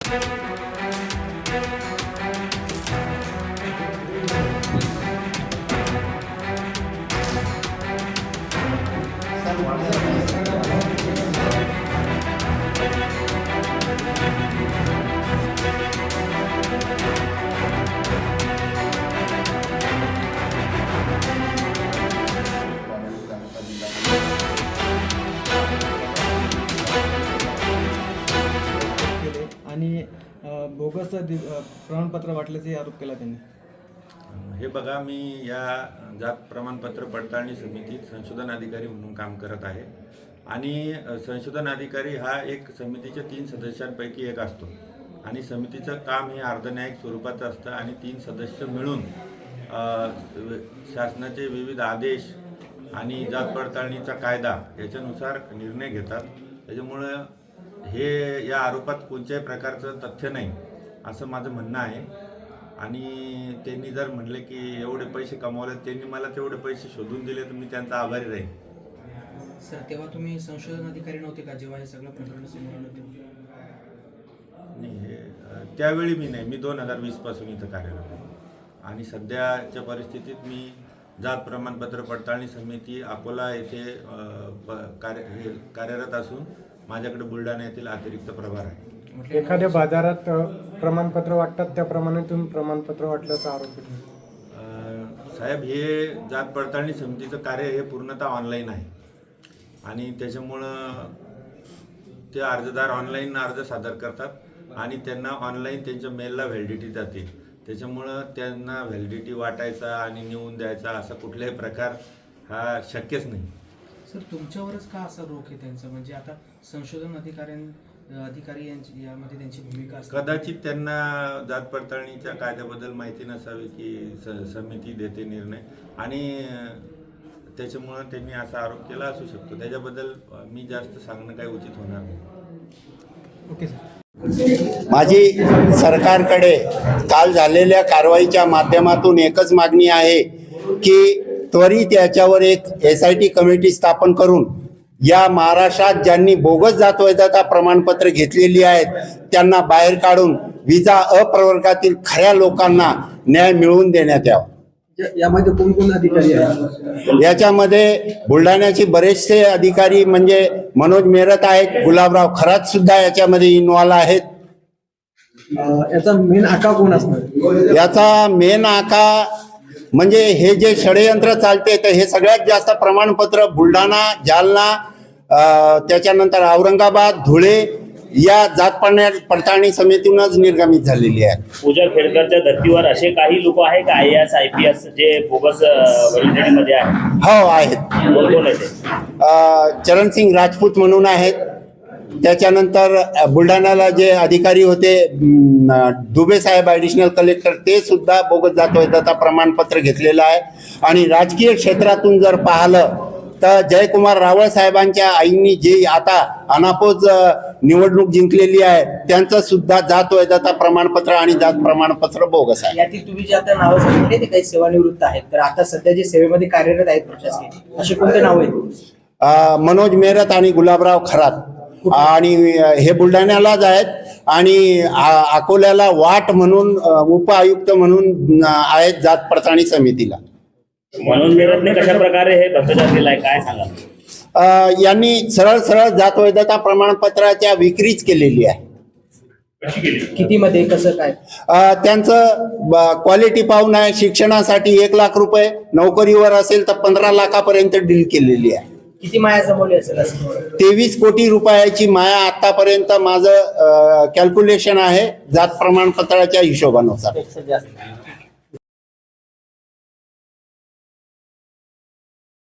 आणि बोगस प्रमाणपत्र वाटल्याचे आरोप केला त्यांनी। हे बघा, मी या जात प्रमाणपत्र पडताळणी समितीत संशोधन अधिकारी म्हणून काम करत आहे आणि संशोधन अधिकारी हा एक समितीच्या 3 सदस्यांपैकी एक असतो आणि समितीचं काम हे अर्धन्यायिक स्वरूपाचं असतं आणि 3 सदस्य मिळून शासनाचे विविध आदेश आणि जात पडताळणीचा कायदा याच्यानुसार निर्णय घेतात। त्याच्यामुळं हे या आरोपात कोणत्याही प्रकारचं तथ्य नाही असं माझं म्हणणं आहे आणि त्यांनी जर म्हणले की एवढे पैसे कमावले, त्यांनी मला तेवढे पैसे शोधून दिले तर मी त्यांचा आभारी राहीन। सर, तेव्हा तुम्ही संशोधन अधिकारी नव्हते का जेव्हा हे सगळं प्रकरण समोर आलं तेव्हा? नाही, त्यावेळी मी नाही, मी 2020 पासून इथं कार्यरत आहे आणि सध्याच्या परिस्थितीत मी जात प्रमाणपत्र पडताळणी समिती अकोला येथे कार्यरत असून माझ्याकडे बुलढाणा येथील अतिरिक्त प्रभार आहे। एखाद्या बाजारात प्रमाणपत्र वाटतात त्याप्रमाणे तुम्ही प्रमाणपत्र वाटल्याचा आरोप आहे। साहेब, हे जात पडताळणी समितीचं कार्य हे पूर्णतः ऑनलाईन आहे आणि त्याच्यामुळं ते अर्जदार ऑनलाईन अर्ज सादर करतात आणि त्यांना ऑनलाईन त्यांच्या मेलला व्हॅलिडिटी जाते। त्याच्यामुळं त्यांना व्हॅलिडिटी वाटायचा आणि नेऊन द्यायचा असा कुठलाही प्रकार हा शक्यच नाही। सर, तुमच्यावरच का असा रोख आहे त्यांचा? म्हणजे आता संशोधन अधिकारी यांची यामध्ये त्यांची भूमिका असते। कदाचित त्यांना जात पडताळणीच्या कायद्याबद्दल माहिती नसावी की समिती देते निर्णय आणि त्याच्यामुळं त्यांनी असा आरोप केला असू शकतो। त्याच्याबद्दल मी जास्त सांगणं काही उचित होणार नाही। Okay sir. माझी सरकारकडे काल झालेल्या कारवाईच्या माध्यमातून एकच मागणी आहे की त्वरित याच्यावर एक SIT कमिटी स्थापन करून या महाराष्ट्रात ज्यांनी बोगस जात वैधता प्रमाणपत्र घेतलेली आहेत त्यांना बाहेर काढून विजा अप्रवर्गातील खऱ्या लोकांना न्याय मिळवून देण्यात यावा। यामध्ये कोण कोण अधिकारी आहेत? याच्यामध्ये बुलढाण्याचे बरेचसे अधिकारी म्हणजे मनोज मेहरत आहेत, गुलाबराव खरात सुद्धा याच्यामध्ये इन्व्हॉल्व आहेत। याचा मेन आका कोण असणार? याचा मेन आका म्हणजे हे जे षडयंत्र चालते तर हे सगळ्यात जास्त प्रमाणपत्र बुलढाणा, जालना, त्याच्यानंतर औरंगाबाद, धुळे या जात पडताळणी समितीनंच निर्गमित झालेली आहे। पूजा खेडकरच्या धर्तीवर असे काही लोक आहे का IAS IPS जे बोगस व्हॅलिडिटीमध्ये आहे? हो, आहेत। कोण कोण आहे ते? चरणसिंग राजपूत म्हणून आहेत। त्याच्यानंतर बुलढाण्याला जे अधिकारी होते दुबे साहेब ॲडिशनल कलेक्टर, ते सुद्धा बोगस जात वैधता प्रमाणपत्र घेतलेलं आहे। आणि राजकीय क्षेत्रातून जर पाहिलं तर जयकुमार रावळ साहेबांच्या आईंनी जे आता अनापोज निवडणूक जिंकलेली आहे त्यांचं सुद्धा जात वैधता प्रमाणपत्र आणि जात प्रमाणपत्र बोगस आहे। यातील तुम्ही जे आता नावं सांगितले ते काही सेवानिवृत्त आहेत, तर आता सध्या जे सेवेमध्ये कार्यरत आहेत प्रशासकीय, असे कोणते नाव आहेत? मनोज मेहरत आणि गुलाबराव खरात आणि हे बुलढाण्यालाच आहेत आणि अकोल्याला वाट म्हणून उपआयुक्त म्हणून आहेत जात पडताळणी समितीला। मनोज मेहरतने कशा प्रकारे हे भ्रष्टाचार केलाय काय सांगा? यांनी सरळ सरळ जात वैधता प्रमाणपत्राच्या विक्रीच केलेली आहे। किती मध्ये, कसं काय? त्यांचं क्वालिटी पाहून आहे, शिक्षणासाठी 1 लाख रुपये, नोकरीवर असेल तर 15 लाखापर्यंत डील केलेली आहे। किती माया जमवली असेल असं? 23 कोटी रुपयाची माया आतापर्यंत माझं कॅल्क्युलेशन आहे जात प्रमाणपत्राच्या हिशोबानुसार।